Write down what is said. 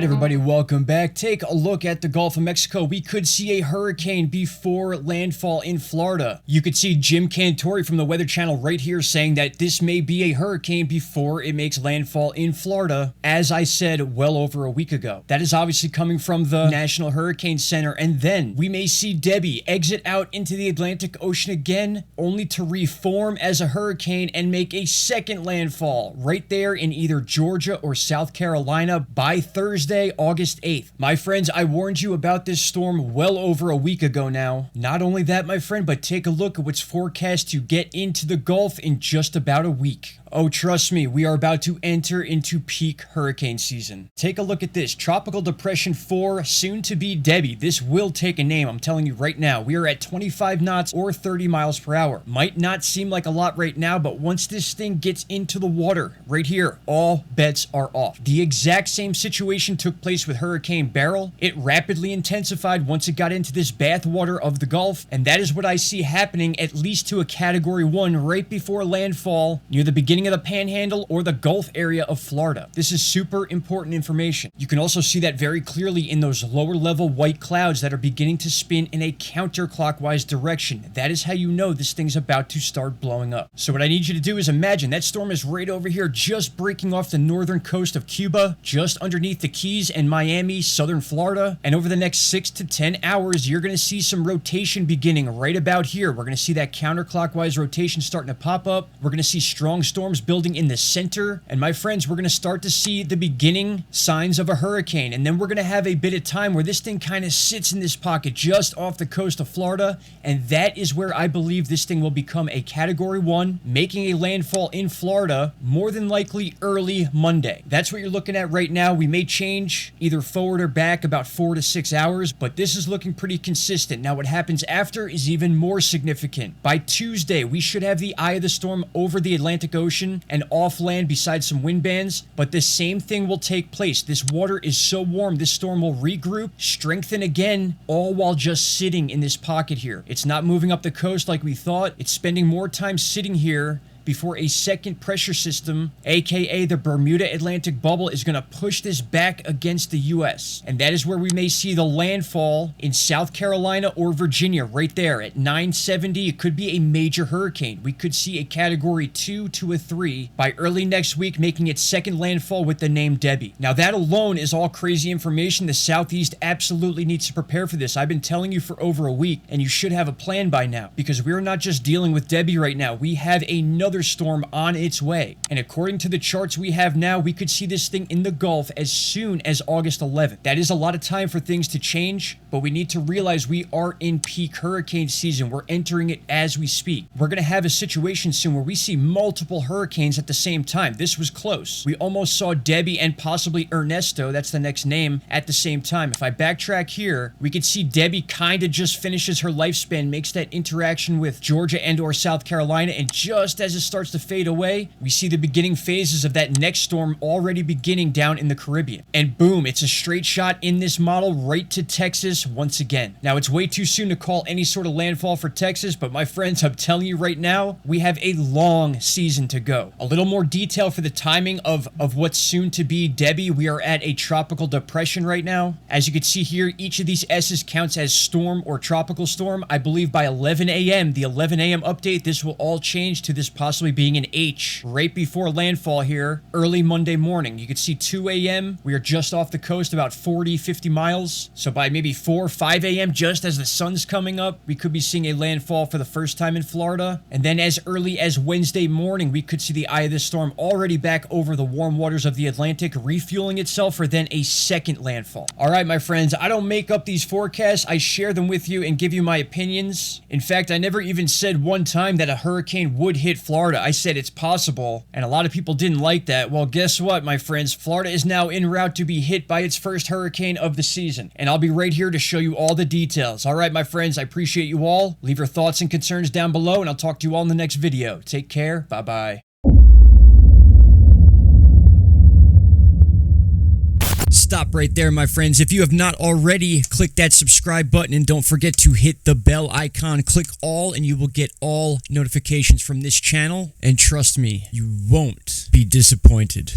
Alright everybody, welcome back. Take a look at the Gulf of Mexico. We could see a hurricane before landfall in Florida. You could see Jim Cantori from the Weather Channel right here saying that this may be a hurricane before it makes landfall in Florida, as I said well over a week ago. That is obviously coming from the National Hurricane Center, and then we may see Debby exit out into the Atlantic Ocean again, only to reform as a hurricane and make a second landfall right there in either Georgia or South Carolina by Thursday, August 8th. My friends, I warned you about this storm well over a week ago now. Not only that, my friend, but take a look at what's forecast to get into the Gulf in just about a week. Oh, trust me, we are about to enter into peak hurricane season. Take a look at this. Tropical Depression 4, soon to be Debby. This will take a name, I'm telling you right now. We are at 25 knots or 30 miles per hour. Might not seem like a lot right now, but once this thing gets into the water, right here, all bets are off. The exact same situation took place with Hurricane Beryl. It rapidly intensified once it got into this bathwater of the Gulf, and that is what I see happening at least to a Category 1 right before landfall near the beginning of the Panhandle or the Gulf area of Florida. This is super important information. You can also see that very clearly in those lower level white clouds that are beginning to spin in a counterclockwise direction. That is how you know this thing's about to start blowing up. So what I need you to do is imagine that storm is right over here, just breaking off the northern coast of Cuba, just underneath the Keys and Miami, southern Florida, and over the next 6 to 10 hours, you're going to see some rotation beginning right about here. We're going to see that counterclockwise rotation starting to pop up. We're going to see strong storms building in the center, and my friends, we're going to start to see the beginning signs of a hurricane, and then we're going to have a bit of time where this thing kind of sits in this pocket just off the coast of Florida, and that is where I believe this thing will become a Category 1, making a landfall in Florida more than likely early Monday. That's what you're looking at right now. We may change either forward or back about 4 to 6 hours, but this is looking pretty consistent. Now what happens after is even more significant. By Tuesday, we should have the eye of the storm over the Atlantic Ocean and off land beside some wind bands, but the same thing will take place. This water is so warm, this storm will regroup, strengthen again, all while just sitting in this pocket here. It's not moving up the coast like we thought. It's spending more time sitting here before a second pressure system, aka the Bermuda Atlantic Bubble, is going to push this back against the U.S. And that is where we may see the landfall in South Carolina or Virginia, right there at 970. It could be a major hurricane. We could see a Category 2 to a 3 by early next week, making its second landfall with the name Debby. Now that alone is all crazy information. The Southeast absolutely needs to prepare for this. I've been telling you for over a week, and you should have a plan by now, because we're not just dealing with Debby right now. We have another storm on its way, and according to the charts we have now, we could see this thing in the Gulf as soon as August 11th. That is a lot of time for things to change, but we need to realize we are in peak hurricane season. We're entering it as we speak. We're going to have a situation soon where we see multiple hurricanes at the same time. This was close. We almost saw Debby and possibly Ernesto, that's the next name, at the same time. If I backtrack here, we could see Debby kind of just finishes her lifespan, makes that interaction with Georgia and or South Carolina, and just as it starts to fade away, we see the beginning phases of that next storm already beginning down in the Caribbean. And boom, it's a straight shot in this model right to Texas once again. Now, it's way too soon to call any sort of landfall for Texas, but my friends, I'm telling you right now, we have a long season to go. A little more detail for the timing of what's soon to be Debby. We are at a tropical depression right now. As you can see here, each of these S's counts as storm or tropical storm. I believe by 11 a.m., the 11 a.m. update, this will all change to this possibly being an H right before landfall here, early Monday morning. You can see 2 a.m. We are just off the coast, about 40, 50 miles. So by maybe 4, 5 a.m., just as the sun's coming up, we could be seeing a landfall for the first time in Florida. And then as early as Wednesday morning, we could see the eye of the storm already back over the warm waters of the Atlantic, refueling itself for then a second landfall. All right, my friends, I don't make up these forecasts. I share them with you and give you my opinions. In fact, I never even said one time that a hurricane would hit Florida. I said it's possible, and a lot of people didn't like that. Well, guess what, my friends? Florida is now en route to be hit by its first hurricane of the season, and I'll be right here to show you all the details. All right, my friends, I appreciate you all. Leave your thoughts and concerns down below, and I'll talk to you all in the next video. Take care. Bye-bye. Stop right there, my friends. If you have not already, click that subscribe button and don't forget to hit the bell icon. Click all and you will get all notifications from this channel. And trust me, you won't be disappointed.